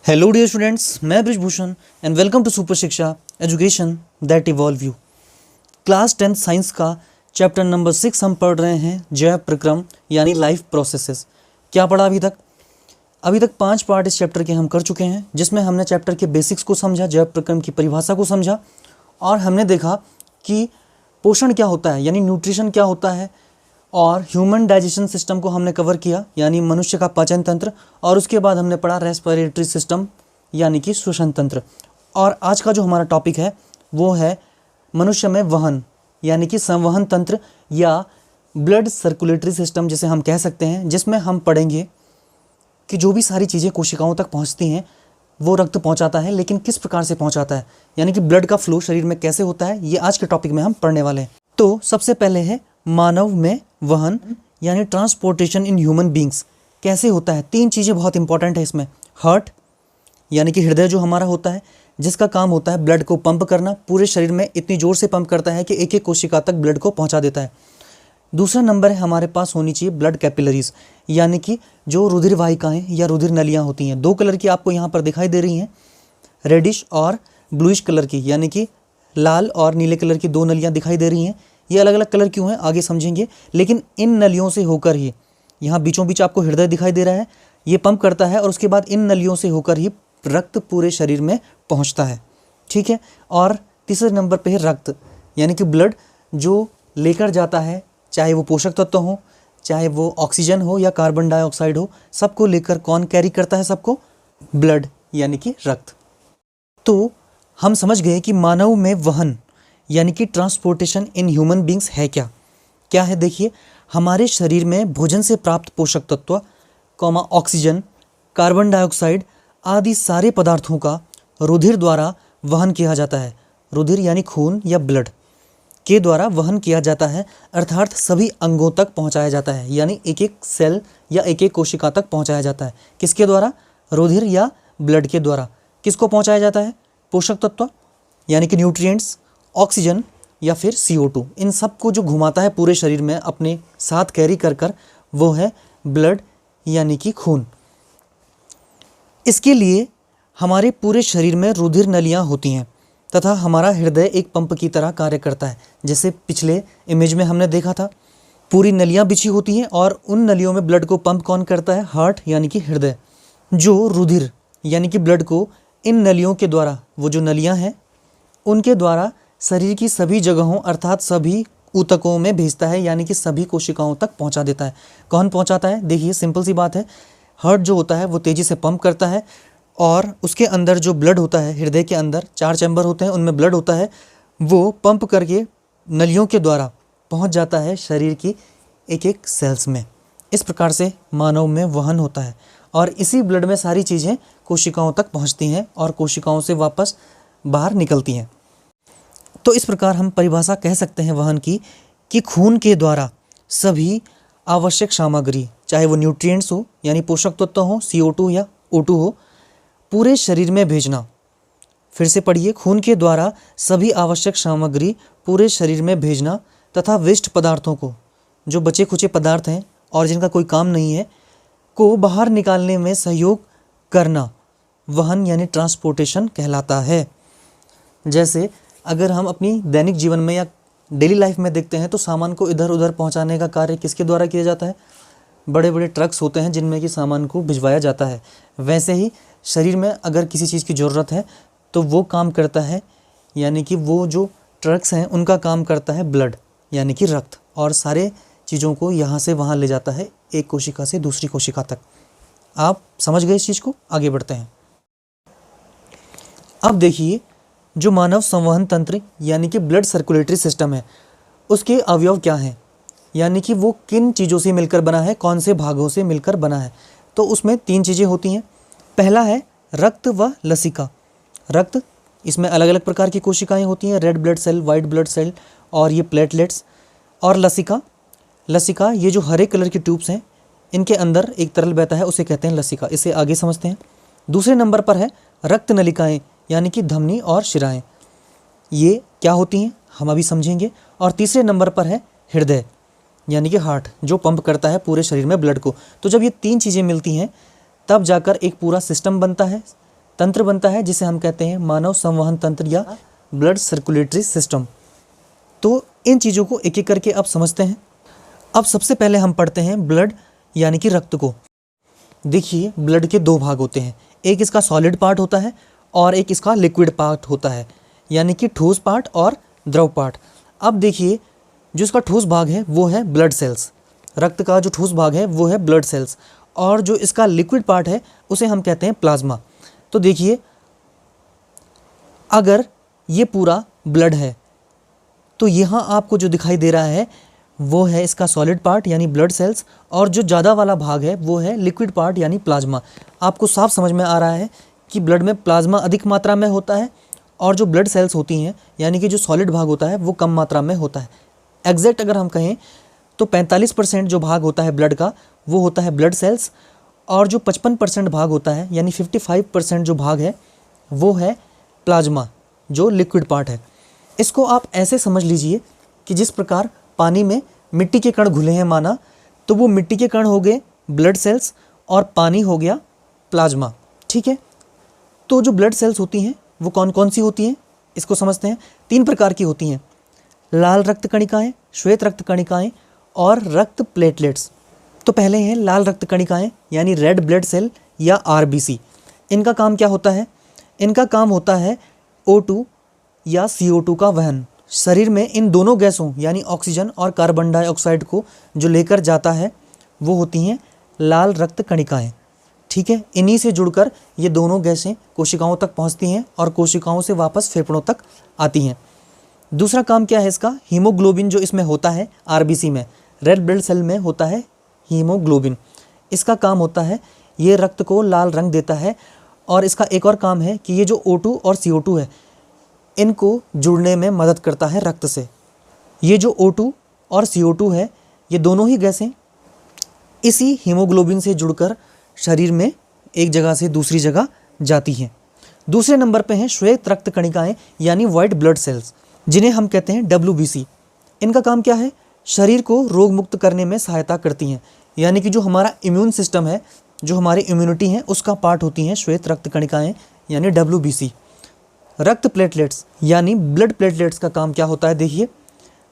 Hello dear students, मैं Brijbhushan and welcome to super Shiksha education that evolve you. Class 10th science का chapter number 6 हम पढ़ रहे हैं, जैव प्रक्रम यानी लाइफ प्रोसेसेस। क्या पढ़ा अभी तक? अभी तक 5 पार्ट इस चैप्टर के हम कर चुके हैं, जिसमें हमने चैप्टर के बेसिक्स को समझा, जैव प्रक्रम की परिभाषा को समझा और हमने देखा कि पोषण क्या होता है यानी न्यूट्रिशन क्या होता है, और ह्यूमन डाइजेशन सिस्टम को हमने कवर किया यानी मनुष्य का पाचन तंत्र, और उसके बाद हमने पढ़ा रेस्पिरेटरी सिस्टम यानी कि श्वसन तंत्र। और आज का जो हमारा टॉपिक है वो है मनुष्य में वहन यानी कि संवहन तंत्र या ब्लड सर्कुलेटरी सिस्टम जिसे हम कह सकते हैं, जिसमें हम पढ़ेंगे कि जो भी सारी चीज़ें कोशिकाओं तक पहुंचती हैं वो रक्त पहुंचाता है, लेकिन किस प्रकार से पहुंचाता है यानी कि ब्लड का फ्लो शरीर में कैसे होता है, ये आज के टॉपिक में हम पढ़ने वाले हैं। तो सबसे पहले है मानव में वहन यानी ट्रांसपोर्टेशन इन ह्यूमन बींग्स कैसे होता है। 3 चीज़ें बहुत इंपॉर्टेंट है इसमें। हार्ट यानी कि हृदय जो हमारा होता है, जिसका काम होता है ब्लड को पंप करना, पूरे शरीर में इतनी जोर से पंप करता है कि एक एक कोशिका तक ब्लड को पहुंचा देता है। दूसरा नंबर है हमारे पास होनी चाहिए ब्लड कैपिलरीज यानी कि जो रुधिर वाहिकाएँ या रुधिर नलियाँ होती हैं। 2 कलर की आपको यहाँ पर दिखाई दे रही हैं, रेडिश और ब्लूइश कलर की, यानी कि लाल और नीले कलर की 2 नलियाँ दिखाई दे रही हैं। ये अलग अलग कलर क्यों हैं आगे समझेंगे, लेकिन इन नलियों से होकर ही यहाँ बीचों बीच आपको हृदय दिखाई दे रहा है, ये पंप करता है और उसके बाद इन नलियों से होकर ही रक्त पूरे शरीर में पहुँचता है। ठीक है। और तीसरे नंबर पे है रक्त यानी कि ब्लड, जो लेकर जाता है, चाहे वो पोषक तत्व हो, चाहे वो ऑक्सीजन हो या कार्बन डाइऑक्साइड हो, सबको लेकर कौन कैरी करता है सबको? ब्लड यानी कि रक्त। तो हम समझ गए कि मानव में वहन यानी कि ट्रांसपोर्टेशन इन ह्यूमन बींग्स है क्या क्या है। देखिए, हमारे शरीर में भोजन से प्राप्त पोषक तत्व, ऑक्सीजन, कार्बन डाइऑक्साइड आदि सारे पदार्थों का रुधिर द्वारा वहन किया जाता है। रुधिर यानी खून या ब्लड के द्वारा वहन किया जाता है, अर्थात सभी अंगों तक पहुंचाया जाता है, यानी एक एक सेल या एक एक कोशिका तक पहुंचाया जाता है। किसके द्वारा? रुधिर या ब्लड के द्वारा। किसको पहुंचाया जाता है? पोषक तत्व यानी कि न्यूट्रिएंट्स, ऑक्सीजन या फिर CO2, इन सब को जो घुमाता है पूरे शरीर में अपने साथ कैरी कर कर, वो है ब्लड यानी कि खून। इसके लिए हमारे पूरे शरीर में रुधिर नलियाँ होती हैं तथा हमारा हृदय एक पंप की तरह कार्य करता है। जैसे पिछले इमेज में हमने देखा था, पूरी नलियाँ बिछी होती हैं और उन नलियों में ब्लड को पंप कौन करता है? हार्ट यानी कि हृदय, जो रुधिर यानी कि ब्लड को इन नलियों के द्वारा, वो जो नलियाँ हैं उनके द्वारा शरीर की सभी जगहों अर्थात सभी ऊतकों में भेजता है, यानी कि सभी कोशिकाओं तक पहुंचा देता है। कौन पहुंचाता है? देखिए, सिंपल सी बात है, हार्ट जो होता है वो तेज़ी से पंप करता है और उसके अंदर जो ब्लड होता है, हृदय के अंदर 4 चैम्बर होते हैं, उनमें ब्लड होता है, वो पंप करके नलियों के द्वारा पहुँच जाता है शरीर की एक एक सेल्स में। इस प्रकार से मानव में वहन होता है और इसी ब्लड में सारी चीज़ें कोशिकाओं तक पहुँचती हैं और कोशिकाओं से वापस बाहर निकलती हैं। तो इस प्रकार हम परिभाषा कह सकते हैं वहन की कि खून के द्वारा सभी आवश्यक सामग्री, चाहे वो न्यूट्रिएंट्स हो यानी पोषक तत्व हो, CO2 या O2 हो, पूरे शरीर में भेजना। फिर से पढ़िए, खून के द्वारा सभी आवश्यक सामग्री पूरे शरीर में भेजना तथा वेस्ट पदार्थों को, जो बचे खुचे पदार्थ हैं और जिनका कोई काम नहीं है, को बाहर निकालने में सहयोग करना वहन यानी ट्रांसपोर्टेशन कहलाता है। जैसे अगर हम अपनी दैनिक जीवन में या डेली लाइफ में देखते हैं तो सामान को इधर उधर पहुंचाने का कार्य किसके द्वारा किया जाता है? बड़े बड़े ट्रक्स होते हैं जिनमें कि सामान को भिजवाया जाता है। वैसे ही शरीर में अगर किसी चीज़ की ज़रूरत है तो वो काम करता है, यानी कि वो जो ट्रक्स हैं उनका काम करता है ब्लड यानी कि रक्त, और सारे चीज़ों को यहाँ से वहाँ ले जाता है, एक कोशिका से दूसरी कोशिका तक। आप समझ गए इस चीज़ को? आगे बढ़ते हैं। अब देखिए, जो मानव संवहन तंत्र यानी कि ब्लड सर्कुलेटरी सिस्टम है, उसके अवयव क्या हैं, यानी कि वो किन चीज़ों से मिलकर बना है, कौन से भागों से मिलकर बना है। तो उसमें 3 चीज़ें होती हैं। पहला है रक्त व लसिका। रक्त, इसमें अलग अलग प्रकार की कोशिकाएं होती हैं, red blood cell, white blood cell और ये प्लेटलेट्स। और लसिका, लसिका ये जो हरे कलर की ट्यूब्स हैं, इनके अंदर एक तरल बहता है, उसे कहते हैं लसिका। इसे आगे समझते हैं। दूसरे नंबर पर है रक्त नलिकाएँ यानी कि धमनी और शिराएँ। ये क्या होती हैं हम अभी समझेंगे। और तीसरे नंबर पर है हृदय यानी कि हार्ट, जो पंप करता है पूरे शरीर में ब्लड को। तो जब ये 3 चीज़ें मिलती हैं तब जाकर एक पूरा सिस्टम बनता है तंत्र बनता है जिसे हम कहते हैं मानव संवहन तंत्र या ब्लड सर्कुलेटरी सिस्टम। तो इन चीज़ों को एक एक करके अब समझते हैं। अब सबसे पहले हम पढ़ते हैं ब्लड यानी कि रक्त को। देखिए, ब्लड के दो भाग होते हैं, एक इसका सॉलिड पार्ट होता है और एक इसका लिक्विड पार्ट होता है, यानी कि ठोस पार्ट और द्रव पार्ट। अब देखिए, जो इसका ठोस भाग है वो है ब्लड सेल्स, रक्त का जो ठोस भाग है वो है ब्लड सेल्स, और जो इसका लिक्विड पार्ट है उसे हम कहते हैं प्लाज्मा। तो देखिए, अगर ये पूरा ब्लड है तो यहाँ आपको जो दिखाई दे रहा है वो है इसका सॉलिड पार्ट यानी ब्लड सेल्स, और जो ज़्यादा वाला भाग है वो है लिक्विड पार्ट यानी प्लाज्मा। आपको साफ समझ में आ रहा है कि ब्लड में प्लाज्मा अधिक मात्रा में होता है और जो ब्लड सेल्स होती हैं यानी कि जो सॉलिड भाग होता है वो कम मात्रा में होता है। एग्जैक्ट अगर हम कहें तो 45% जो भाग होता है ब्लड का वो होता है ब्लड सेल्स, और जो 55% भाग होता है यानी 55% जो भाग है वो है प्लाज्मा जो लिक्विड पार्ट है। इसको आप ऐसे समझ लीजिए कि जिस प्रकार पानी में मिट्टी के कण घुले हैं माना, तो वो मिट्टी के कण हो गए ब्लड सेल्स और पानी हो गया प्लाज्मा। ठीक है, तो जो ब्लड सेल्स होती हैं वो कौन कौन सी होती हैं इसको समझते हैं। 3 प्रकार की होती हैं, लाल रक्त कणिकाएँ, श्वेत रक्त कणिकाएँ और रक्त प्लेटलेट्स। तो पहले हैं लाल रक्त कणिकाएँ यानी रेड ब्लड सेल या आरबीसी। इनका काम क्या होता है? इनका काम होता है O2 या CO2 का वहन। शरीर में इन दोनों गैसों यानी ऑक्सीजन और कार्बन डाइऑक्साइड को जो लेकर जाता है वो होती हैं लाल रक्त कणिकाएँ। ठीक है, इन्हीं से जुड़कर ये दोनों गैसें कोशिकाओं तक पहुंचती हैं और कोशिकाओं से वापस फेफड़ों तक आती हैं। दूसरा काम क्या है इसका? हीमोग्लोबिन जो इसमें होता है आरबीसी में, रेड ब्लड सेल में होता है हीमोग्लोबिन। इसका काम होता है ये रक्त को लाल रंग देता है, और इसका एक और काम है कि ये जो O2 और CO2 है इनको जुड़ने में मदद करता है रक्त से। ये जो O2 और CO2 है ये दोनों ही गैसें इसी हीमोग्लोबिन से जुड़कर शरीर में एक जगह से दूसरी जगह जाती हैं। दूसरे नंबर पे हैं श्वेत रक्त कणिकाएँ यानी वाइट ब्लड सेल्स, जिन्हें हम कहते हैं WBC। इनका काम क्या है? शरीर को रोग मुक्त करने में सहायता करती हैं, यानी कि जो हमारा इम्यून सिस्टम है, जो हमारी इम्यूनिटी है उसका पार्ट होती हैं श्वेत रक्त कणिकाएँ यानी WBC। रक्त प्लेटलेट्स यानी ब्लड प्लेटलेट्स का काम क्या होता है? देखिए,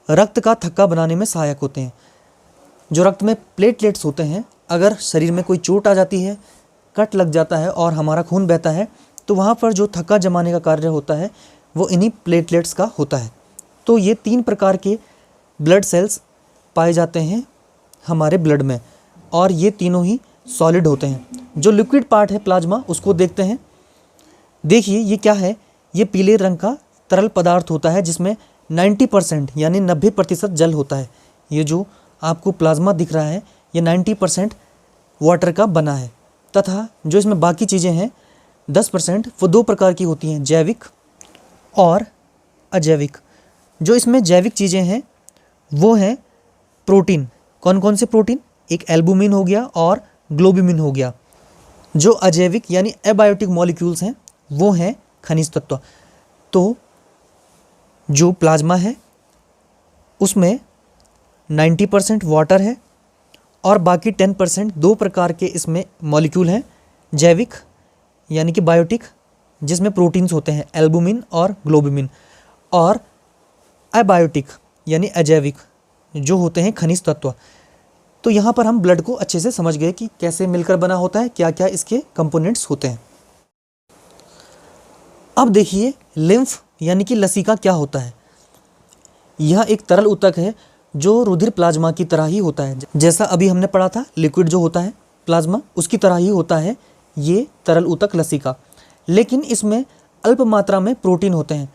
रक्त का थक्का बनाने में सहायक होते हैं। जो रक्त में प्लेटलेट्स होते हैं, अगर शरीर में कोई चोट आ जाती है, कट लग जाता है और हमारा खून बहता है, तो वहाँ पर जो थक्का जमाने का कार्य होता है वो इन्हीं प्लेटलेट्स का होता है। तो ये 3 प्रकार के ब्लड सेल्स पाए जाते हैं हमारे ब्लड में, और ये तीनों ही सॉलिड होते हैं। जो लिक्विड पार्ट है प्लाज्मा, उसको देखते हैं। देखिए, ये क्या है? ये पीले रंग का तरल पदार्थ होता है जिसमें 90% यानी 90% जल होता है। ये जो आपको प्लाज्मा दिख रहा है ये 90% वाटर का बना है, तथा जो इसमें बाकी चीज़ें हैं 10% वो 2 प्रकार की होती हैं, जैविक और अजैविक। जो इसमें जैविक चीज़ें हैं वो हैं प्रोटीन। कौन कौन से प्रोटीन? एक एल्बुमिन हो गया और ग्लोबिमिन हो गया। जो अजैविक यानी एबायोटिक मॉलिक्यूल्स हैं वो हैं खनिज तत्व। तो जो प्लाज्मा है उसमें 90% वाटर है और बाकी 10% 2 प्रकार के इसमें मॉलिक्यूल हैं, जैविक यानी कि बायोटिक जिसमें प्रोटीन्स होते हैं एल्बुमिन और ग्लोबिमिन, और अबायोटिक यानी अजैविक जो होते हैं खनिज तत्व। तो यहाँ पर हम ब्लड को अच्छे से समझ गए कि कैसे मिलकर बना होता है, क्या क्या इसके कंपोनेंट्स होते हैं। अब देखिए, लिम्फ यानी कि लसीका क्या होता है? यह एक तरल ऊतक है जो रुधिर प्लाज्मा की तरह ही होता है। जैसा अभी हमने पढ़ा था लिक्विड जो होता है प्लाज्मा, उसकी तरह ही होता है ये तरल ऊतक लसीका, लेकिन इसमें अल्प मात्रा में प्रोटीन होते हैं।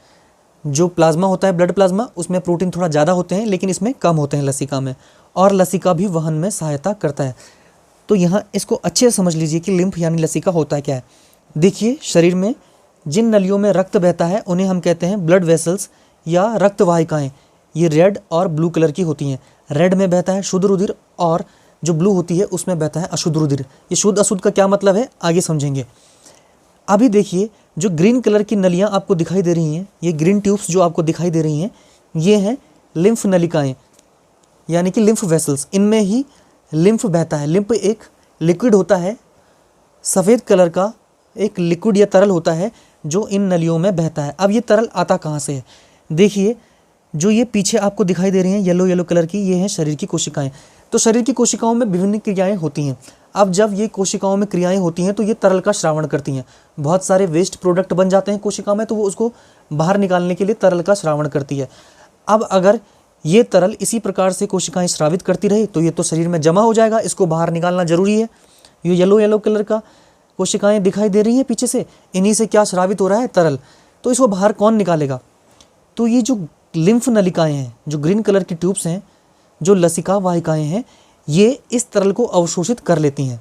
जो प्लाज्मा होता है ब्लड प्लाज्मा, उसमें प्रोटीन थोड़ा ज़्यादा होते हैं लेकिन इसमें कम होते हैं लसीका में, और लसीका भी वहन में सहायता करता है। तो यहाँ इसको अच्छे से समझ लीजिए कि लिम्फ यानी लसीका होता है क्या है। देखिए, शरीर में जिन नलियों में रक्त बहता है उन्हें हम कहते हैं ब्लड वेसल्स या रक्त वाहिकाएँ। ये रेड और ब्लू कलर की होती हैं। रेड में बहता है शुद्ध रुधिर और जो ब्लू होती है उसमें बहता है अशुद्ध रुधिर। ये शुद्ध अशुद्ध का क्या मतलब है आगे समझेंगे। अभी देखिए, जो ग्रीन कलर की नलियाँ आपको दिखाई दे रही हैं, ये ग्रीन ट्यूब्स जो आपको दिखाई दे रही हैं, ये हैं लिम्फ नलिकाएँ यानी कि लिम्फ वेसल्स। इनमें ही लिम्फ बहता है। लिम्फ एक लिक्विड होता है सफ़ेद कलर का एक लिक्विड या तरल होता है जो इन नलियों में बहता है। अब ये तरल आता कहाँ से है? देखिए, जो ये पीछे आपको दिखाई दे रही हैं येलो येलो कलर की, ये हैं शरीर की कोशिकाएं। तो शरीर की कोशिकाओं में विभिन्न क्रियाएं होती हैं। अब जब ये कोशिकाओं में क्रियाएं होती हैं तो ये तरल का श्रावण करती हैं। बहुत सारे वेस्ट प्रोडक्ट बन जाते हैं कोशिका में, तो वो उसको बाहर निकालने के लिए तरल का श्रावण करती है। अब अगर ये तरल इसी प्रकार से कोशिकाएं श्रावित करती रही तो ये तो शरीर में जमा हो जाएगा, इसको बाहर निकालना जरूरी है। ये येलो येलो कलर का कोशिकाएं दिखाई दे रही हैं पीछे से, इन्हीं से क्या श्रावित हो रहा है? तरल। तो इसको बाहर कौन निकालेगा? तो ये जो लिम्फ नलिकाएं हैं, जो ग्रीन कलर की ट्यूब्स हैं, जो लसिका वाहिकाएं हैं, ये इस तरल को अवशोषित कर लेती हैं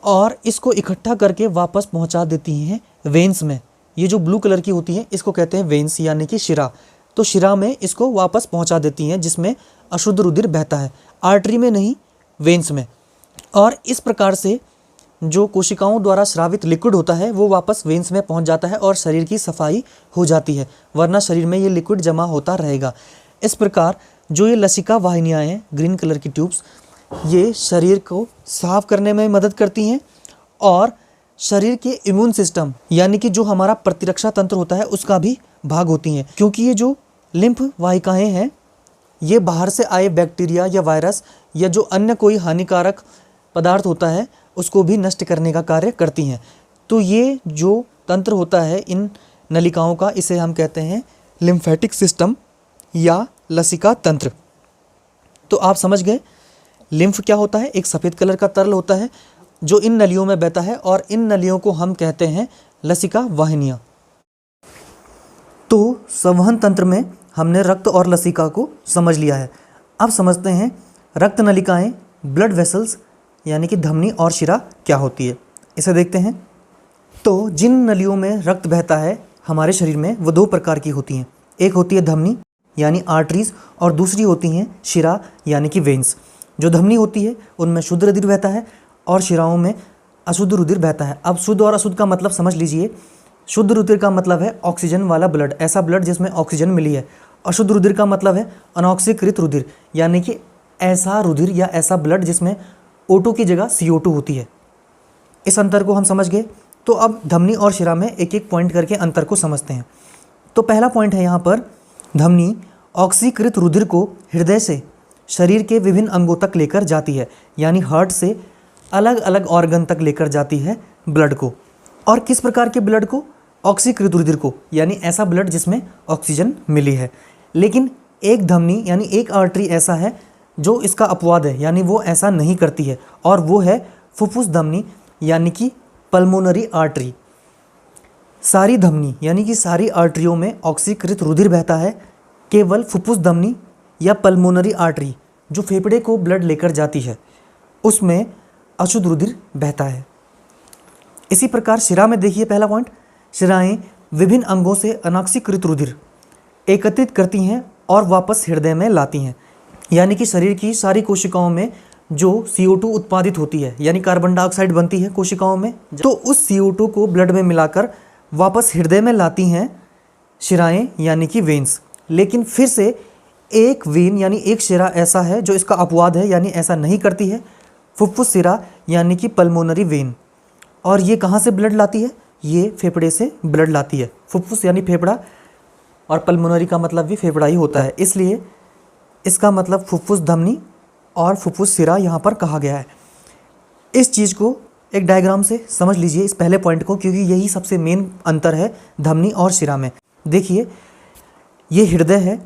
और इसको इकट्ठा करके वापस पहुंचा देती हैं वेन्स में। ये जो ब्लू कलर की होती है इसको कहते हैं वेन्स, यानी कि शिरा। तो शिरा में इसको वापस पहुंचा देती हैं, जिसमें अशुद्ध रुधिर बहता है, आर्टरी में नहीं, वेन्स में। और इस प्रकार से जो कोशिकाओं द्वारा स्रावित लिक्विड होता है वो वापस वेन्स में पहुंच जाता है और शरीर की सफाई हो जाती है, वरना शरीर में ये लिक्विड जमा होता रहेगा। इस प्रकार जो ये लसिका वाहिनियाँ हैं, ग्रीन कलर की ट्यूब्स, ये शरीर को साफ करने में मदद करती हैं और शरीर के इम्यून सिस्टम यानी कि जो हमारा प्रतिरक्षा तंत्र होता है उसका भी भाग होती हैं, क्योंकि ये जो लिम्फ वाहिकाएँ हैं ये बाहर से आए बैक्टीरिया या वायरस या जो अन्य कोई हानिकारक पदार्थ होता है उसको भी नष्ट करने का कार्य करती हैं। तो ये जो तंत्र होता है इन नलिकाओं का, इसे हम कहते हैं लिम्फेटिक सिस्टम या लसिका तंत्र। तो आप समझ गए, लिम्फ क्या होता है? एक सफ़ेद कलर का तरल होता है जो इन नलियों में बहता है और इन नलियों को हम कहते हैं लसिका वाहिनियाँ। तो संवहन तंत्र में हमने रक्त और लसिका को समझ लिया है। अब समझते हैं रक्त नलिकाएं, ब्लड वेसल्स यानी कि धमनी और शिरा क्या होती है, इसे देखते हैं। तो जिन नलियों में रक्त बहता है हमारे शरीर में वो दो प्रकार की होती हैं। एक होती है धमनी यानी आर्टरीज और दूसरी होती हैं शिरा यानी कि वेन्स। जो धमनी होती है उनमें शुद्ध रुधिर बहता है और शिराओं में अशुद्ध रुधिर बहता है। अब शुद्ध और अशुद्ध का मतलब समझ लीजिए। शुद्ध रुधिर का मतलब है ऑक्सीजन वाला ब्लड, ऐसा ब्लड जिसमें ऑक्सीजन मिली है। अशुद्ध रुधिर का मतलब है अनऑक्सीकृत रुधिर, यानी कि ऐसा रुधिर या ऐसा ब्लड जिसमें O2 की जगह CO2 होती है। इस अंतर को हम समझ गए। तो अब धमनी और शिरा में एक एक पॉइंट करके अंतर को समझते हैं। तो पहला पॉइंट है यहाँ पर, धमनी ऑक्सीकृत रुधिर को हृदय से शरीर के विभिन्न अंगों तक लेकर जाती है, यानी हार्ट से अलग अलग ऑर्गन तक लेकर जाती है ब्लड को। और किस प्रकार के ब्लड को? ऑक्सीकृत रुधिर को, यानी ऐसा ब्लड जिसमें ऑक्सीजन मिली है। लेकिन एक धमनी यानी एक आर्टरी ऐसा है जो इसका अपवाद है, यानी वो ऐसा नहीं करती है, और वो है फुफ्फुस धमनी यानी कि पल्मोनरी आर्टरी। सारी धमनी यानी कि सारी आर्टरियों में ऑक्सीकृत रुधिर बहता है, केवल फुफ्फुस धमनी या पल्मोनरी आर्टरी जो फेफड़े को ब्लड लेकर जाती है उसमें अशुद्ध रुधिर बहता है। इसी प्रकार शिरा में देखिए, पहला पॉइंट, शिराएं विभिन्न अंगों से अनऑक्सीकृत रुधिर एकत्रित करती हैं और वापस हृदय में लाती हैं, यानी कि शरीर की सारी कोशिकाओं में जो CO2 उत्पादित होती है यानी कार्बन डाइऑक्साइड बनती है कोशिकाओं में, तो उस CO2 को ब्लड में मिलाकर वापस हृदय में लाती हैं शिराएं यानी कि वेन्स। लेकिन फिर से एक वेन यानी एक शिरा ऐसा है जो इसका अपवाद है, यानी ऐसा नहीं करती है, फुफ्फुस शिरा यानी कि पल्मोनरी वेन। और ये कहाँ से ब्लड लाती है? ये फेफड़े से ब्लड लाती है। फुफ्फुस यानी फेफड़ा और पल्मोनरी का मतलब भी फेफड़ा ही होता है, इसलिए इसका मतलब फुफ्फुस धमनी और फुफ्फुस शिरा यहाँ पर कहा गया है। इस चीज़ को एक डायग्राम से समझ लीजिए, इस पहले पॉइंट को, क्योंकि यही सबसे मेन अंतर है धमनी और शिरा में। देखिए, ये हृदय है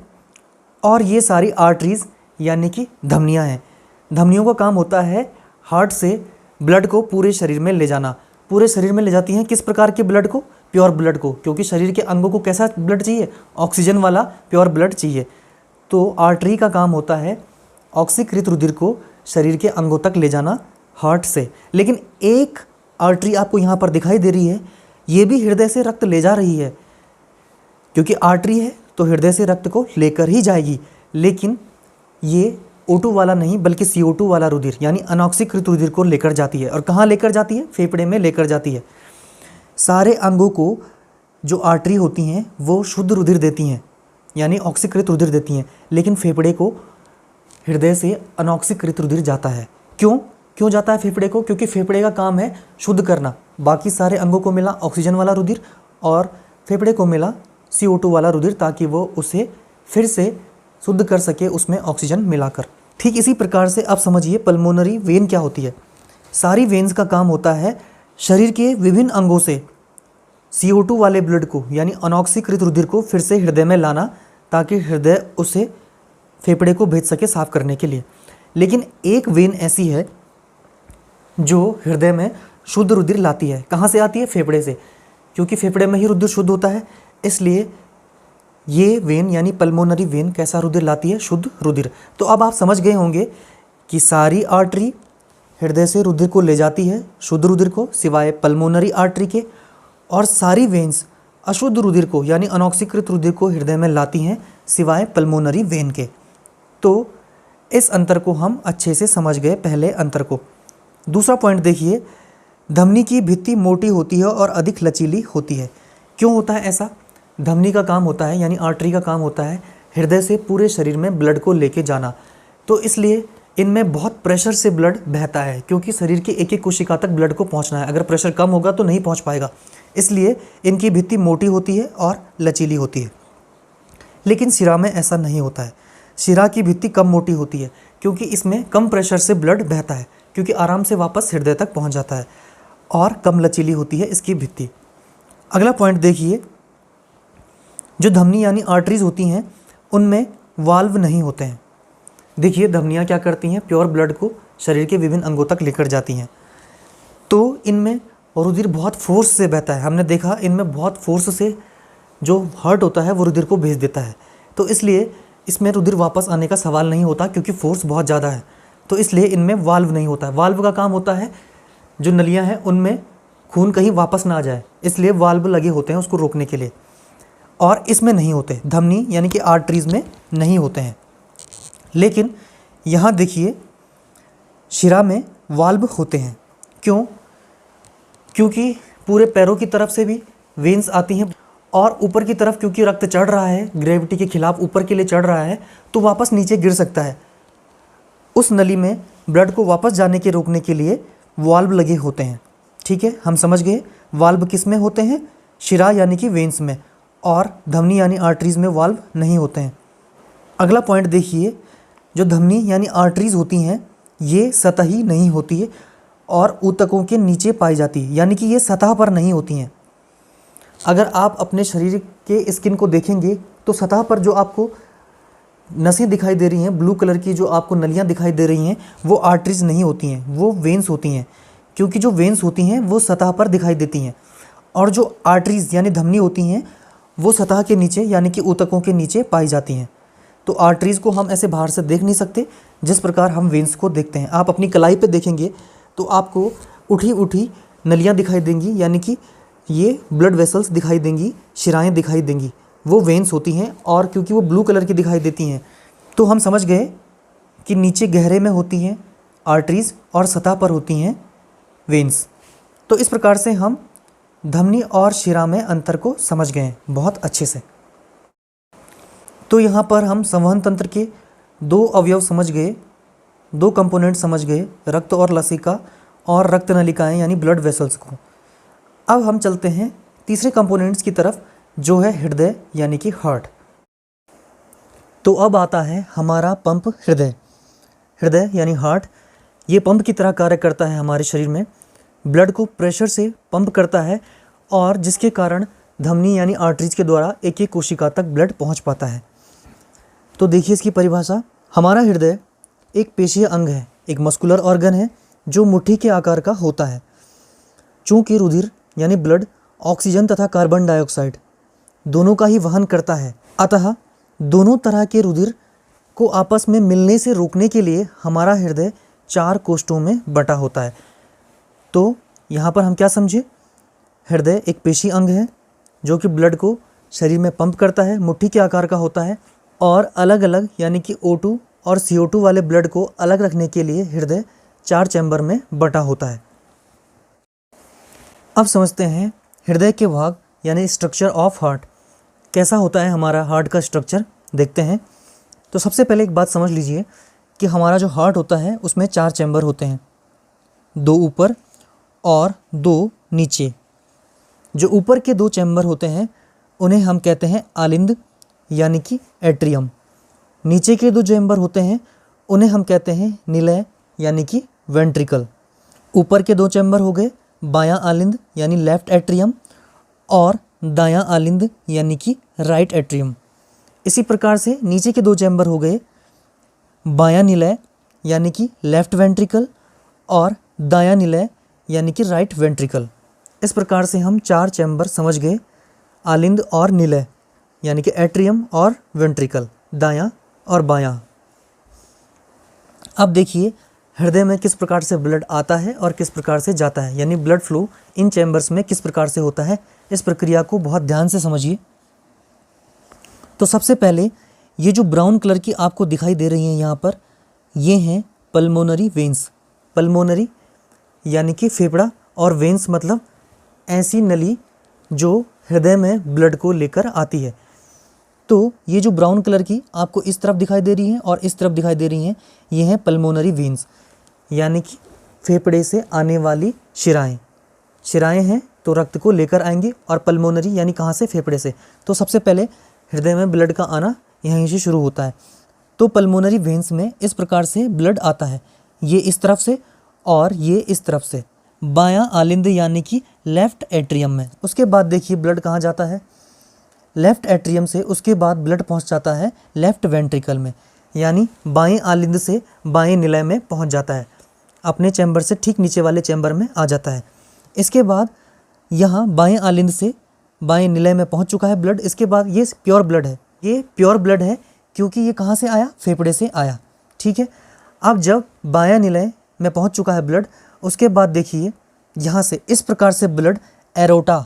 और ये सारी आर्टरीज यानी कि धमनियाँ हैं। धमनियों का काम होता है हार्ट से ब्लड को पूरे शरीर में ले जाना। पूरे शरीर में ले जाती हैं किस प्रकार के ब्लड को? प्योर ब्लड को, क्योंकि शरीर के अंगों को कैसा ब्लड चाहिए? ऑक्सीजन वाला प्योर ब्लड चाहिए। तो आर्टरी का काम होता है ऑक्सीकृत रुधिर को शरीर के अंगों तक ले जाना हार्ट से। लेकिन एक आर्टरी आपको यहाँ पर दिखाई दे रही है, ये भी हृदय से रक्त ले जा रही है, क्योंकि आर्टरी है तो हृदय से रक्त को लेकर ही जाएगी। लेकिन ये O2 वाला नहीं बल्कि CO2 वाला रुधिर यानी अनऑक्सीकृत रुधिर को लेकर जाती है। और कहाँ लेकर जाती है? फेफड़े में लेकर जाती है। सारे अंगों को जो आर्टरी होती हैं वो शुद्ध रुधिर देती हैं यानी ऑक्सीकृत रुधिर देती हैं, लेकिन फेफड़े को हृदय से अनऑक्सीकृत रुधिर जाता है। क्यों? क्यों जाता है फेफड़े को? क्योंकि फेफड़े का काम है शुद्ध करना। बाकी सारे अंगों को मिला ऑक्सीजन वाला रुधिर और फेफड़े को मिला CO2 वाला रुधिर, ताकि वो उसे फिर से शुद्ध कर सके उसमें ऑक्सीजन मिलाकर। ठीक इसी प्रकार से अब समझिए पल्मोनरी वेन क्या होती है। सारी वेन्स का काम होता है शरीर के विभिन्न अंगों से CO2 वाले ब्लड को यानी अनॉक्सीकृत रुधिर को फिर से हृदय में लाना, ताकि हृदय उसे फेफड़े को भेज सके साफ करने के लिए। लेकिन एक वेन ऐसी है जो हृदय में शुद्ध रुधिर लाती है। कहाँ से आती है? फेफड़े से, क्योंकि फेफड़े में ही रुधिर शुद्ध होता है। इसलिए ये वेन यानी पल्मोनरी वेन कैसा रुधिर लाती है? शुद्ध रुधिर। तो अब आप समझ गए होंगे कि सारी आर्टरी हृदय से रुधिर को ले जाती है, शुद्ध रुधिर को, सिवाय पल्मोनरी आर्टरी के, और सारी वेन्स अशुद्ध रुधिर को यानी अनॉक्सीकृत रुधिर को हृदय में लाती हैं, सिवाय पल्मोनरी वेन के। तो इस अंतर को हम अच्छे से समझ गए, पहले अंतर को। दूसरा पॉइंट देखिए, धमनी की भित्ति मोटी होती है और अधिक लचीली होती है। क्यों होता है ऐसा? धमनी का काम होता है यानी आर्टरी का काम होता है हृदय से पूरे शरीर में ब्लड को लेके जाना। तो इसलिए इनमें बहुत प्रेशर से ब्लड बहता है, क्योंकि शरीर की एक एक कोशिका तक ब्लड को पहुंचना है। अगर प्रेशर कम होगा तो नहीं पहुंच पाएगा, इसलिए इनकी भित्ति मोटी होती है और लचीली होती है। लेकिन शिरा में ऐसा नहीं होता है। शिरा की भित्ति कम मोटी होती है, क्योंकि इसमें कम प्रेशर से ब्लड बहता है, क्योंकि आराम से वापस हृदय तक पहुंच जाता है, और कम लचीली होती है इसकी भित्ति। अगला पॉइंट देखिए, जो धमनी यानी आर्टरीज होती हैं उनमें वाल्व नहीं होते हैं। देखिए धमनियाँ क्या करती हैं? प्योर ब्लड को शरीर के विभिन्न अंगों तक लेकर जाती हैं। तो इनमें रुधिर बहुत फोर्स से बहता है। हमने देखा इनमें बहुत फोर्स से जो हार्ट होता है वो रुधिर को भेज देता है। तो इसलिए इसमें रुधिर वापस आने का सवाल नहीं होता, क्योंकि फोर्स बहुत ज़्यादा है। तो इसलिए इनमें वाल्व नहीं होता है। वाल्व का काम होता है जो नलियाँ हैं उनमें खून कहीं वापस ना आ जाए, इसलिए वाल्व लगे होते हैं उसको रोकने के लिए, और इसमें नहीं होते। धमनी यानी कि आर्टरीज में नहीं होते हैं। लेकिन यहाँ देखिए शिरा में वाल्व होते हैं। क्यों? क्योंकि पूरे पैरों की तरफ से भी वेन्स आती हैं, और ऊपर की तरफ क्योंकि रक्त चढ़ रहा है, ग्रेविटी के खिलाफ ऊपर के लिए चढ़ रहा है, तो वापस नीचे गिर सकता है। उस नली में ब्लड को वापस जाने के रोकने के लिए वाल्व लगे होते हैं। ठीक है, हम समझ गए। वाल्व किस में होते हैं? शिरा यानी कि वेन्स में, और धमनी यानी आर्टरीज में वाल्व नहीं होते हैं। अगला पॉइंट देखिए, जो धमनी यानी आर्टरीज होती हैं ये सतही नहीं होती है और ऊतकों के नीचे पाई जाती है, यानी कि ये सतह पर नहीं होती हैं। अगर आप अपने शरीर के स्किन को देखेंगे तो सतह पर जो आपको नसें दिखाई दे रही हैं, ब्लू कलर की जो आपको नलियाँ दिखाई दे रही हैं, वो आर्टरीज नहीं होती हैं, वो वेन्स होती हैं। क्योंकि जो वेन्स होती हैं वो सतह पर दिखाई देती हैं, और जो आर्टरीज यानी धमनी होती हैं वो सतह के नीचे यानी कि ऊतकों के नीचे पाई जाती हैं। तो आर्टरीज को हम ऐसे बाहर से देख नहीं सकते जिस प्रकार हम वेन्स को देखते हैं। आप अपनी कलाई पे देखेंगे तो आपको उठी उठी नलियाँ दिखाई देंगी, यानी कि ये ब्लड वेसल्स दिखाई देंगी, शिराएँ दिखाई देंगी, वो वेन्स होती हैं। और क्योंकि वो ब्लू कलर की दिखाई देती हैं तो हम समझ गए कि नीचे गहरे में होती हैं आर्टरीज और सतह पर होती हैं वेन्स। तो इस प्रकार से हम धमनी और शिरा में अंतर को समझ गए बहुत अच्छे से। तो यहाँ पर हम संवहन तंत्र के दो अवयव समझ गए, दो कंपोनेंट समझ गए, रक्त और लसिका और रक्त नलिकाएं यानी ब्लड वेसल्स को। अब हम चलते हैं तीसरे कंपोनेंट्स की तरफ, जो है हृदय यानी कि हार्ट। तो अब आता है हमारा पंप हृदय। हृदय यानी हार्ट, ये पंप की तरह कार्य करता है हमारे शरीर में, ब्लड को प्रेशर से पंप करता है, और जिसके कारण धमनी यानी आर्टरीज के द्वारा एक एक कोशिका तक ब्लड पहुंच पाता है। तो देखिए इसकी परिभाषा, हमारा हृदय एक पेशीय अंग है, एक मस्कुलर ऑर्गन है जो मुट्ठी के आकार का होता है। चूँकि रुधिर यानी ब्लड ऑक्सीजन तथा कार्बन डाइऑक्साइड दोनों का ही वहन करता है, अतः दोनों तरह के रुधिर को आपस में मिलने से रोकने के लिए हमारा हृदय 4 कोष्ठों में बटा होता है। तो यहाँ पर हम क्या समझे? हृदय एक पेशी अंग है जो कि ब्लड को शरीर में पंप करता है, मुट्ठी के आकार का होता है, और अलग अलग यानी कि O2 और CO2 वाले ब्लड को अलग रखने के लिए हृदय 4 चैम्बर में बटा होता है। अब समझते हैं हृदय के भाग यानी स्ट्रक्चर ऑफ हार्ट। कैसा होता है हमारा हार्ट का स्ट्रक्चर, देखते हैं। तो सबसे पहले एक बात समझ लीजिए कि हमारा जो हार्ट होता है उसमें 4 चैम्बर होते हैं। 2 ऊपर और 2 नीचे। जो ऊपर के 2 चैम्बर होते हैं उन्हें हम कहते हैं आलिंद यानी कि एट्रियम। नीचे के 2 चैम्बर होते हैं उन्हें हम कहते हैं निलय यानी कि वेंट्रिकल। ऊपर के 2 चैम्बर हो गए बायां आलिंद यानी लेफ्ट एट्रियम और दायां आलिंद यानी कि राइट एट्रियम। इसी प्रकार से नीचे के 2 चैम्बर हो गए बायां निलय यानी कि लेफ्ट वेंट्रिकल और दायां निलय यानी कि राइट वेंट्रिकल। इस प्रकार से हम 4 चैम्बर समझ गए, आलिंद और निलय यानी कि एट्रियम और वेंट्रिकल, दायां और बायां। अब देखिए हृदय में किस प्रकार से ब्लड आता है और किस प्रकार से जाता है, यानी ब्लड फ्लो इन चैम्बर्स में किस प्रकार से होता है। इस प्रक्रिया को बहुत ध्यान से समझिए। तो सबसे पहले ये जो ब्राउन कलर की आपको दिखाई दे रही हैं यहाँ पर, ये हैं पल्मोनरी वेन्स। पल्मोनरी यानी कि फेफड़ा और वेन्स मतलब ऐसी नली जो हृदय में ब्लड को लेकर आती है। तो ये जो ब्राउन कलर की आपको इस तरफ दिखाई दे रही हैं और इस तरफ दिखाई दे रही हैं, ये हैं पल्मोनरी वेन्स यानी कि फेफड़े से आने वाली शिराएं। शिराएं हैं तो रक्त को लेकर आएंगी, और पल्मोनरी यानी कहाँ से, फेफड़े से। तो सबसे पहले हृदय में ब्लड का आना यहीं से शुरू होता है। तो पल्मोनरी वेन्स में इस प्रकार से ब्लड आता है, ये इस तरफ से और ये इस तरफ से, बायां आलिंद यानी कि लेफ्ट एट्रियम में। उसके बाद देखिए ब्लड कहाँ जाता है, लेफ्ट एट्रियम से। उसके बाद ब्लड पहुँच जाता है लेफ्ट वेंट्रिकल में, यानी बाएं आलिंद से बाएं निलय में पहुँच जाता है, अपने चैम्बर से ठीक नीचे वाले चैम्बर में आ जाता है। इसके बाद यहाँ बाएं आलिंद से बाएं निलय में पहुँच चुका है ब्लड। इसके बाद ये प्योर ब्लड है, ये प्योर ब्लड है क्योंकि ये कहाँ से आया, फेफड़े से आया। ठीक है, अब जब बायां निलय में पहुँच चुका है ब्लड, उसके बाद देखिए यहाँ से इस प्रकार से ब्लड एरोटा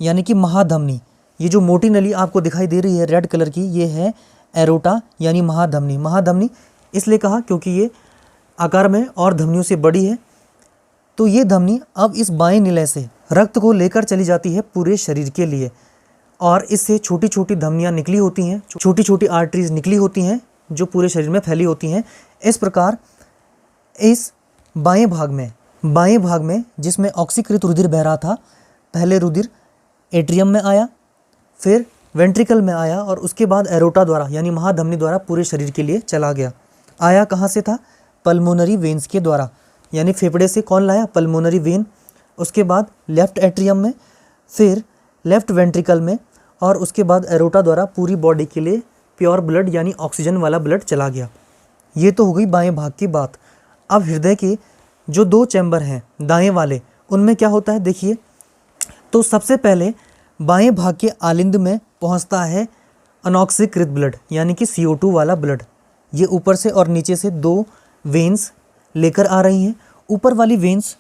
यानी कि महाधमनी, ये जो मोटी नली आपको दिखाई दे रही है रेड कलर की, ये है एरोटा यानी महाधमनी। महाधमनी इसलिए कहा क्योंकि ये आकार में और धमनियों से बड़ी है। तो ये धमनी अब इस बाएं निलय से रक्त को लेकर चली जाती है पूरे शरीर के लिए, और इससे छोटी छोटी धमनियाँ निकली होती हैं, छोटी छोटी आर्टरीज निकली होती हैं जो पूरे शरीर में फैली होती हैं। इस प्रकार इस बाएं भाग में जिसमें ऑक्सीकृत रुधिर बह रहा था, पहले रुधिर एट्रियम में आया, फिर वेंट्रिकल में आया, और उसके बाद एरोटा द्वारा यानी महाधमनी द्वारा पूरे शरीर के लिए चला गया। आया कहाँ से था, पल्मोनरी वेन्स के द्वारा, यानी फेफड़े से कौन लाया, पल्मोनरी वेन। उसके बाद लेफ्ट एट्रियम में, फिर लेफ्ट वेंट्रिकल में, और उसके बाद एरोटा द्वारा पूरी बॉडी के लिए प्योर ब्लड यानी ऑक्सीजन वाला ब्लड चला गया। ये तो हो गई बाएं भाग की बात। अब हृदय के जो 2 चैम्बर हैं दाएं वाले, उनमें क्या होता है देखिए। तो सबसे पहले बाएं भाग के आलिंद में पहुंचता है अनॉक्सीकृत ब्लड यानी कि CO2 वाला ब्लड। ये ऊपर से और नीचे से 2 वेन्स लेकर आ रही हैं। ऊपर वाली वेन्स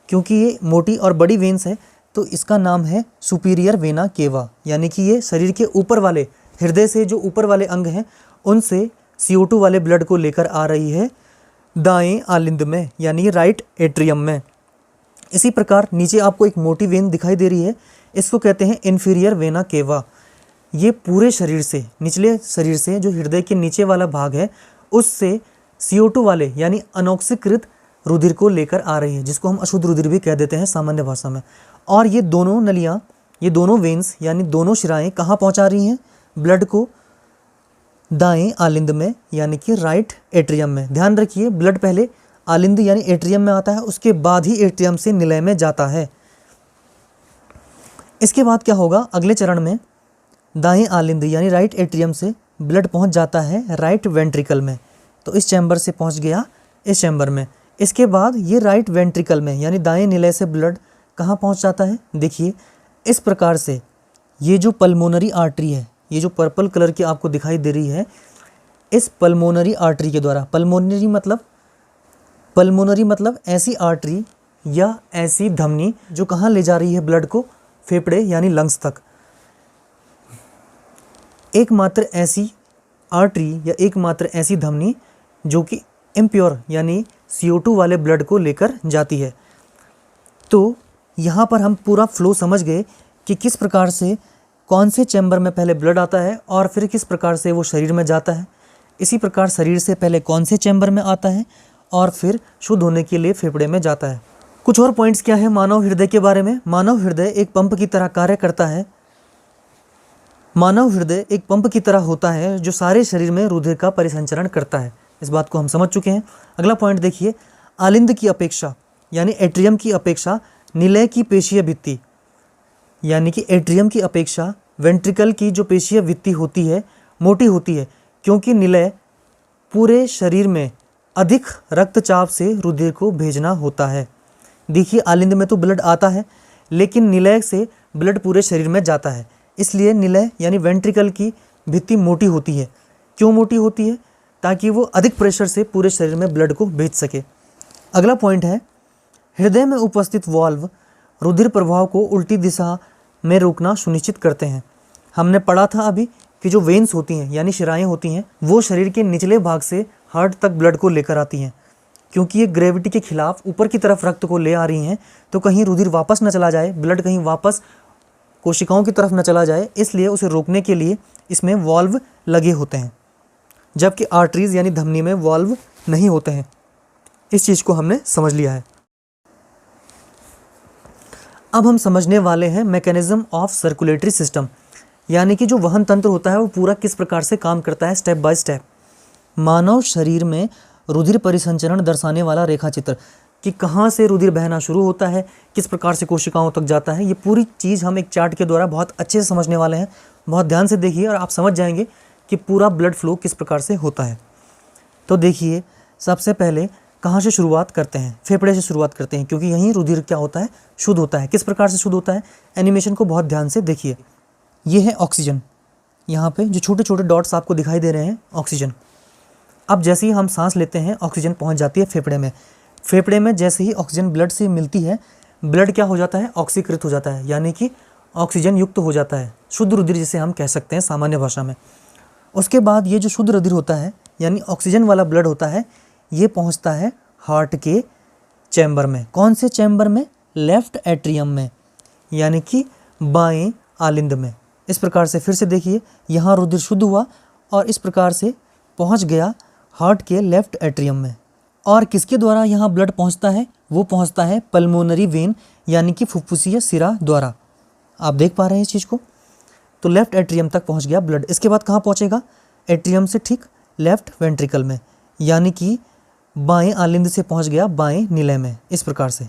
क्योंकि ये मोटी और बड़ी वेन्स है, तो इसका नाम है सुपीरियर वेना केवा, यानी कि ये शरीर के ऊपर वाले, हृदय से जो ऊपर वाले अंग हैं उनसे CO2 वाले ब्लड को लेकर आ रही है दाएं आलिंद में यानी राइट एट्रियम में। इसी प्रकार नीचे आपको एक मोटी वेन दिखाई दे रही है, इसको कहते हैं इन्फीरियर वेना केवा। ये पूरे शरीर से, निचले शरीर से जो हृदय के नीचे वाला भाग है, उससे CO2 वाले यानी अनॉक्सीकृत रुधिर को लेकर आ रही है, जिसको हम अशुद्ध रुधिर भी कह देते हैं सामान्य भाषा में। और ये दोनों नलियाँ, ये दोनों वेन्स यानी दोनों शिराएं कहाँ पहुँचा रही हैं ब्लड को, दाएं आलिंद में यानी कि राइट एट्रियम में। ध्यान रखिए ब्लड पहले आलिंद यानी एट्रियम में आता है, उसके बाद ही एट्रियम से निलय में जाता है। इसके बाद क्या होगा, अगले चरण में दाएं आलिंद यानी राइट एट्रियम से ब्लड पहुंच जाता है राइट वेंट्रिकल में। तो इस चैम्बर से पहुंच गया इस चैम्बर में। इसके बाद ये राइट वेंट्रिकल में यानी दाएं निलय से ब्लड कहाँ पहुंच जाता है, देखिए इस प्रकार से। ये जो पल्मोनरी आर्टरी है, ये जो पर्पल कलर की आपको दिखाई दे रही है, इस पल्मोनरी आर्टरी के द्वारा, पल्मोनरी मतलब ऐसी आर्टरी या ऐसी धमनी जो कहाँ ले जा रही है ब्लड को, फेफड़े यानी लंग्स तक। एकमात्र ऐसी आर्टरी या एकमात्र ऐसी धमनी जो कि इम्प्योर यानी CO2 वाले ब्लड को लेकर जाती है। तो यहाँ पर हम पूरा फ्लो समझ गए कि किस प्रकार से कौन से चैम्बर में पहले ब्लड आता है और फिर किस प्रकार से वो शरीर में जाता है। इसी प्रकार शरीर से पहले कौन से चैम्बर में आता है और फिर शुद्ध होने के लिए फेफड़े में जाता है। कुछ और पॉइंट्स क्या है मानव हृदय के बारे में। मानव हृदय एक पंप की तरह कार्य करता है। मानव हृदय एक पंप की तरह होता है जो सारे शरीर में रुधिर का परिसंचरण करता है। इस बात को हम समझ चुके हैं। अगला पॉइंट देखिए, आलिंद की अपेक्षा यानी एट्रियम की अपेक्षा निलय की पेशीय भित्ति यानी कि एट्रियम की अपेक्षा वेंट्रिकल की जो पेशीय भित्ति होती है मोटी होती है, क्योंकि निलय पूरे शरीर में अधिक रक्तचाप से रुधिर को भेजना होता है। देखिए, आलिंद में तो ब्लड आता है, लेकिन निलय से ब्लड पूरे शरीर में जाता है, इसलिए निलय यानी वेंट्रिकल की भित्ति मोटी होती है। क्यों मोटी होती है? ताकि वो अधिक प्रेशर से पूरे शरीर में ब्लड को भेज सके। अगला पॉइंट है, हृदय में उपस्थित वाल्व रुधिर प्रवाह को उल्टी दिशा में रोकना सुनिश्चित करते हैं। हमने पढ़ा था अभी कि जो वेन्स होती हैं यानी शिराएं होती हैं, वो शरीर के निचले भाग से हार्ट तक ब्लड को लेकर आती हैं। क्योंकि ये ग्रेविटी के खिलाफ ऊपर की तरफ रक्त को ले आ रही हैं, तो कहीं रुधिर वापस न चला जाए, ब्लड कहीं वापस कोशिकाओं की तरफ न चला जाए, इसलिए उसे रोकने के लिए इसमें वाल्व लगे होते हैं। जबकि आर्टरीज यानी धमनी में वाल्व नहीं होते हैं। इस चीज़ को हमने समझ लिया है। अब हम समझने वाले हैं मैकेनिज्म ऑफ सर्कुलेटरी सिस्टम, यानी कि जो वहन तंत्र होता है वो पूरा किस प्रकार से काम करता है स्टेप बाय स्टेप। मानव शरीर में रुधिर परिसंचरण दर्शाने वाला रेखा चित्र कि कहाँ से रुधिर बहना शुरू होता है, किस प्रकार से कोशिकाओं तक जाता है, ये पूरी चीज़ हम एक चार्ट के द्वारा बहुत अच्छे से समझने वाले हैं। बहुत ध्यान से देखिए और आप समझ जाएंगे कि पूरा ब्लड फ्लो किस प्रकार से होता है। तो देखिए, सबसे पहले कहाँ से शुरुआत करते हैं? फेफड़े से शुरुआत करते हैं, क्योंकि यहीं रुधिर क्या होता है, शुद्ध होता है। किस प्रकार से शुद्ध होता है? एनिमेशन को बहुत ध्यान से देखिए। ये है ऑक्सीजन, यहाँ पे जो छोटे छोटे डॉट्स आपको दिखाई दे रहे हैं ऑक्सीजन। अब जैसे ही हम सांस लेते हैं ऑक्सीजन पहुँच जाती है फेफड़े में। फेफड़े में जैसे ही ऑक्सीजन ब्लड से मिलती है, ब्लड क्या हो जाता है, ऑक्सीकृत हो जाता है, यानी कि ऑक्सीजन युक्त हो जाता है, शुद्ध रुधिर जिसे हम कह सकते हैं सामान्य भाषा में। उसके बाद ये जो शुद्ध रुधिर होता है यानी ऑक्सीजन वाला ब्लड होता है, ये पहुंचता है हार्ट के चैम्बर में। कौन से चैम्बर में? लेफ्ट एट्रियम में, यानी कि बाएं आलिंद में। इस प्रकार से फिर से देखिए, यहाँ रुधिर शुद्ध हुआ और इस प्रकार से पहुंच गया हार्ट के लेफ्ट एट्रियम में। और किसके द्वारा यहाँ ब्लड पहुँचता है? वो पहुँचता है पल्मोनरी वेन यानी कि फुफ्फुसीय सिरा द्वारा। आप देख पा रहे हैं इस चीज़ को। तो लेफ्ट एट्रियम तक पहुँच गया ब्लड। इसके बाद कहाँ पहुँचेगा? एट्रियम से ठीक लेफ्ट वेंट्रिकल में, यानी कि बाएं आलिंद से पहुँच गया बाएं निलय में। इस प्रकार से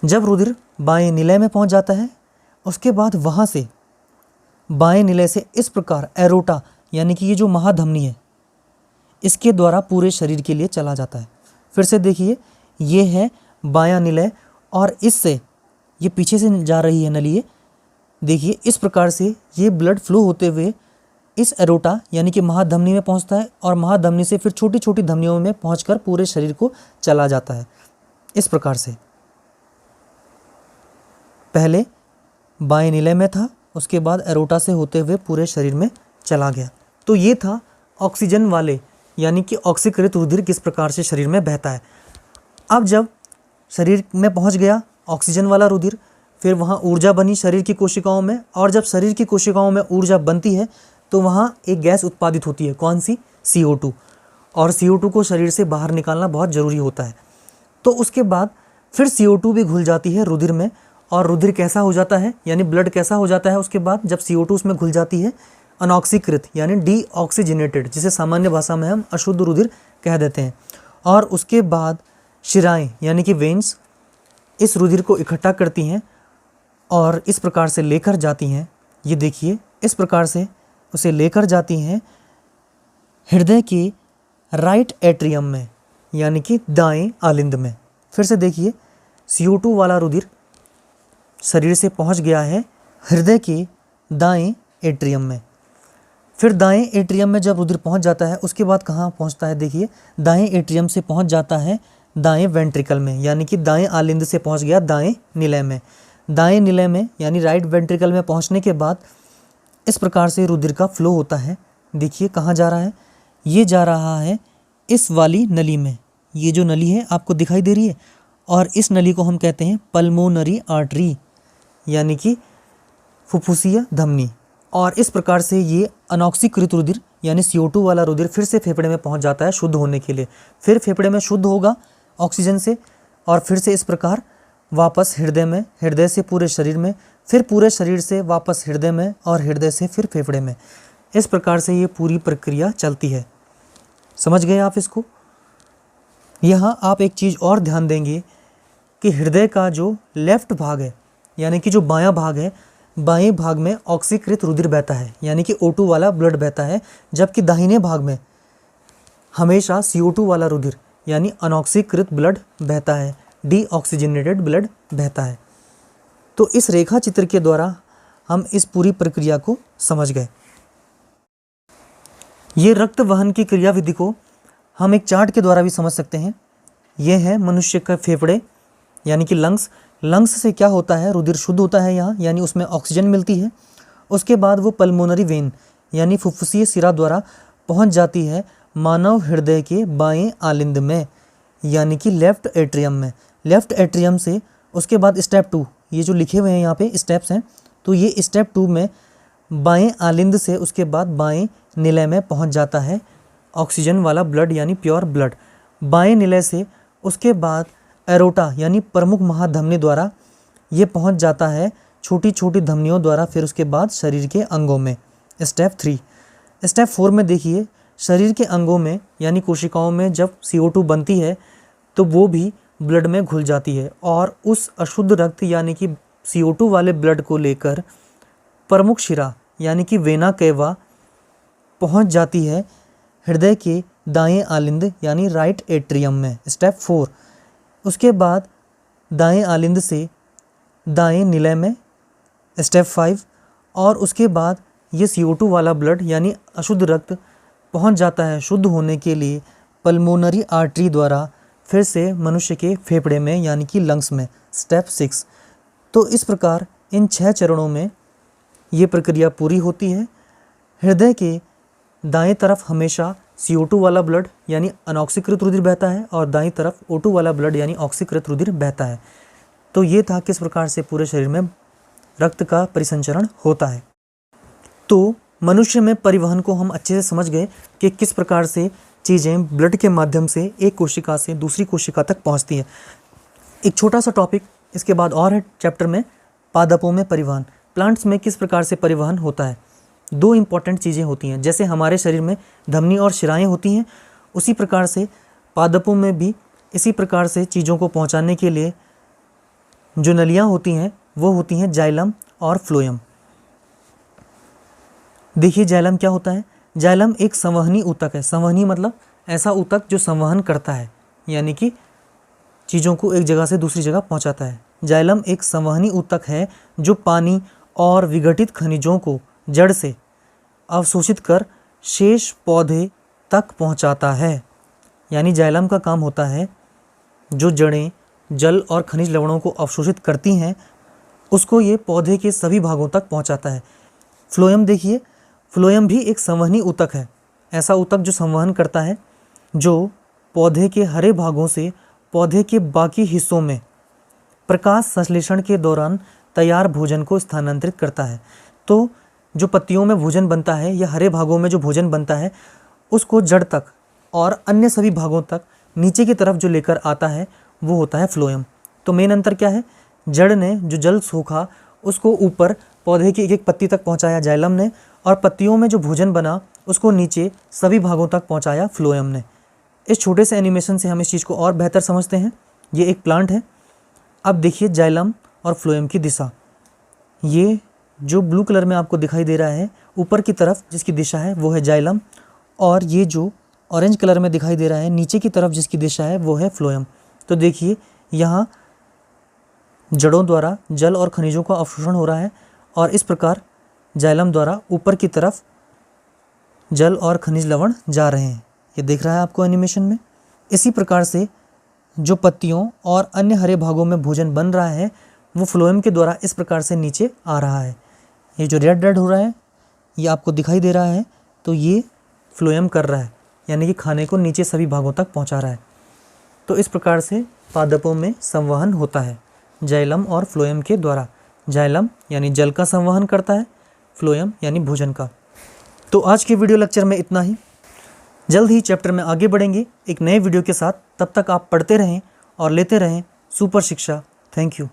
जब रुधिर बाएं निलय में पहुँच जाता है, उसके बाद वहाँ से बाएं निलय से इस प्रकार एरोटा यानी कि ये जो महाधमनी है, इसके द्वारा पूरे शरीर के लिए चला जाता है। फिर से देखिए, ये है बायां निलय और इससे ये पीछे से जा रही है नली। देखिए, इस प्रकार से ये ब्लड फ्लो होते हुए इस एरोटा यानी कि महाधमनी में पहुंचता है और महाधमनी से फिर छोटी छोटी धमनियों में पहुंचकर पूरे शरीर को चला जाता है। इस प्रकार से पहले बाएं निलय में था, उसके बाद एरोटा से होते हुए पूरे शरीर में चला गया। तो ये था ऑक्सीजन वाले यानी कि ऑक्सीकृत रुधिर किस प्रकार से शरीर में बहता है। अब जब शरीर में पहुंच गया ऑक्सीजन वाला रुधिर, फिर वहाँ ऊर्जा बनी शरीर की कोशिकाओं में, और जब शरीर की कोशिकाओं में ऊर्जा बनती है तो वहाँ एक गैस उत्पादित होती है। कौन सी? CO2। और CO2 को शरीर से बाहर निकालना बहुत ज़रूरी होता है। तो उसके बाद फिर CO2 भी घुल जाती है रुधिर में, और रुधिर कैसा हो जाता है यानी ब्लड कैसा हो जाता है उसके बाद जब CO2 उसमें घुल जाती है? अनऑक्सीकृत यानी डीऑक्सीजनेटेड, जिसे सामान्य भाषा में हम अशुद्ध रुधिर कह देते हैं। और उसके बाद शिराएं यानी कि वेन्स इस रुधिर को इकट्ठा करती हैं और इस प्रकार से लेकर जाती हैं। ये देखिए, इस प्रकार से उसे लेकर जाती हैं हृदय के राइट एट्रियम में यानी कि दाएं आलिंद में। फिर से देखिए, CO2 वाला रुधिर शरीर से पहुंच गया है हृदय के दाएं एट्रियम में। फिर दाएं एट्रियम में जब रुधिर पहुंच जाता है, उसके बाद कहाँ पहुंचता है? देखिए, दाएं एट्रियम से पहुंच जाता है दाएं वेंट्रिकल में, यानी कि दाएं आलिंद से पहुंच गया दाएं निलय में। दाएं निलय में यानी राइट वेंट्रिकल में पहुंचने के बाद इस प्रकार से रुधिर का फ्लो होता है। देखिए कहाँ जा रहा है? ये जा रहा है इस वाली नली में। ये जो नली है आपको दिखाई दे रही है, और इस नली को हम कहते हैं पल्मोनरी आर्टरी यानी कि फुफ्फुसीय धमनी। और इस प्रकार से ये अनऑक्सीकृत रुधिर यानी CO2 वाला रुधिर फिर से फेफड़े में पहुंच जाता है शुद्ध होने के लिए। फिर फेफड़े में शुद्ध होगा ऑक्सीजन से, और फिर से इस प्रकार वापस हृदय में, हृदय से पूरे शरीर में, फिर पूरे शरीर से वापस हृदय में और हृदय से फिर फेफड़े में। इस प्रकार से ये पूरी प्रक्रिया चलती है। समझ गए आप इसको? यहाँ आप एक चीज़ और ध्यान देंगे कि हृदय का जो लेफ्ट भाग है, यानी कि जो बायां भाग है, बाएं भाग में ऑक्सीकृत रुधिर बहता है, यानी कि O2 वाला ब्लड बहता है, जबकि दाहिने भाग में हमेशा CO2 वाला रुधिर यानी अनऑक्सीकृत ब्लड बहता है, डीऑक्सीजनेटेड ब्लड बहता है। तो इस रेखा चित्र के द्वारा हम इस पूरी प्रक्रिया को समझ गए। ये रक्त वहन की क्रियाविधि को हम एक चार्ट के द्वारा भी समझ सकते हैं। ये है मनुष्य का फेफड़े यानी कि लंग्स। लंग्स से क्या होता है, रुधिर शुद्ध होता है यहाँ, यानी उसमें ऑक्सीजन मिलती है। उसके बाद वो पल्मोनरी वेन यानी फुफ्फुसीय सिरा द्वारा पहुँच जाती है मानव हृदय के बाएं आलिंद में, यानी कि लेफ्ट एट्रियम में। लेफ्ट एट्रियम से उसके बाद स्टेप 2, ये जो लिखे हुए हैं यहाँ पे स्टेप्स हैं, तो ये स्टेप 2 में बाएं आलिंद से उसके बाद बाएं निलय में पहुँच जाता है ऑक्सीजन वाला ब्लड यानी प्योर ब्लड। बाएं निलय से उसके बाद एरोटा यानी प्रमुख महाधमनी द्वारा ये पहुंच जाता है छोटी छोटी धमनियों द्वारा, फिर उसके बाद शरीर के अंगों में। स्टेप 3। स्टेप 4 में देखिए, शरीर के अंगों में यानी कोशिकाओं में जब CO2 बनती है तो वो भी ब्लड में घुल जाती है और उस अशुद्ध रक्त यानी कि CO2 वाले ब्लड को लेकर प्रमुख शिरा यानी कि वेना केवा पहुंच जाती है हृदय के दाएं आलिंद यानी राइट एट्रियम में। स्टेप 4। उसके बाद दाएं आलिंद से दाएं निलय में। स्टेप 5। और उसके बाद ये CO2 वाला ब्लड यानी अशुद्ध रक्त पहुंच जाता है शुद्ध होने के लिए पल्मोनरी आर्टरी द्वारा फिर से मनुष्य के फेफड़े में यानी कि लंग्स में। स्टेप 6। तो इस प्रकार इन 6 चरणों में ये प्रक्रिया पूरी होती है। हृदय के दाएं तरफ हमेशा CO2 वाला ब्लड यानी अनऑक्सीकृत रुधिर बहता है और दाईं तरफ O2 वाला ब्लड यानी ऑक्सीकृत रुधिर बहता है। तो ये था किस प्रकार से पूरे शरीर में रक्त का परिसंचरण होता है। तो मनुष्य में परिवहन को हम अच्छे से समझ गए कि किस प्रकार से चीज़ें ब्लड के माध्यम से एक कोशिका से दूसरी कोशिका तक पहुंचती हैं। एक छोटा सा टॉपिक इसके बाद और है चैप्टर में, पादपों में परिवहन। प्लांट्स में किस प्रकार से परिवहन होता है। 2 इम्पॉर्टेंट चीज़ें होती हैं, जैसे हमारे शरीर में धमनी और शिराएँ होती हैं, उसी प्रकार से पादपों में भी इसी प्रकार से चीज़ों को पहुंचाने के लिए जो नलियाँ होती हैं वो होती हैं जाइलम और फ्लोएम। देखिए जाइलम क्या होता है। जाइलम एक संवहनी ऊतक है। संवहनी मतलब ऐसा ऊतक जो संवहन करता है, यानी कि चीज़ों को एक जगह से दूसरी जगह पहुंचाता है। जाइलम एक संवहनी ऊतक है जो पानी और विघटित खनिजों को जड़ से अवशोषित कर शेष पौधे तक पहुंचाता है। यानी जाइलम का काम होता है जो जड़ें जल और खनिज लवणों को अवशोषित करती हैं उसको ये पौधे के सभी भागों तक पहुंचाता है। फ्लोएम देखिए, फ्लोएम भी एक संवहनी ऊतक है, ऐसा ऊतक जो संवहन करता है, जो पौधे के हरे भागों से पौधे के बाकी हिस्सों में प्रकाश संश्लेषण के दौरान तैयार भोजन को स्थानांतरित करता है। तो जो पत्तियों में भोजन बनता है या हरे भागों में जो भोजन बनता है उसको जड़ तक और अन्य सभी भागों तक नीचे की तरफ जो लेकर आता है वो होता है फ्लोएम। तो मेन अंतर क्या है, जड़ ने जो जल सोखा उसको ऊपर पौधे की एक एक पत्ती तक पहुंचाया जाइलम ने, और पत्तियों में जो भोजन बना उसको नीचे सभी भागों तक पहुंचाया फ्लोएम ने। इस छोटे से एनिमेशन से हम इस चीज़ को और बेहतर समझते हैं। ये एक प्लांट है। अब देखिए जाइलम और फ्लोएम की दिशा, ये जो ब्लू कलर में आपको दिखाई दे रहा है ऊपर की तरफ जिसकी दिशा है वो है जाइलम, और ये जो ऑरेंज कलर में दिखाई दे रहा है नीचे की तरफ जिसकी दिशा है वो है फ्लोएम। तो देखिए यहाँ जड़ों द्वारा जल और खनिजों का अवशोषण हो रहा है और इस प्रकार जाइलम द्वारा ऊपर की तरफ जल और खनिज लवण जा रहे हैं। ये दिख रहा है आपको एनिमेशन में। इसी प्रकार से जो पत्तियों और अन्य हरे भागों में भोजन बन रहा है वो फ्लोएम के द्वारा इस प्रकार से नीचे आ रहा है। ये जो रेड रेड हो रहा है ये आपको दिखाई दे रहा है, तो ये फ्लोएम कर रहा है, यानी कि खाने को नीचे सभी भागों तक पहुंचा रहा है। तो इस प्रकार से पादपों में संवहन होता है जाइलम और फ्लोएम के द्वारा। जाइलम यानी जल का संवहन करता है, फ्लोएम यानी भोजन का। तो आज के वीडियो लेक्चर में इतना ही। जल्द ही चैप्टर में आगे बढ़ेंगे एक नए वीडियो के साथ। तब तक आप पढ़ते रहें और लेते रहें सुपर शिक्षा। Thank you.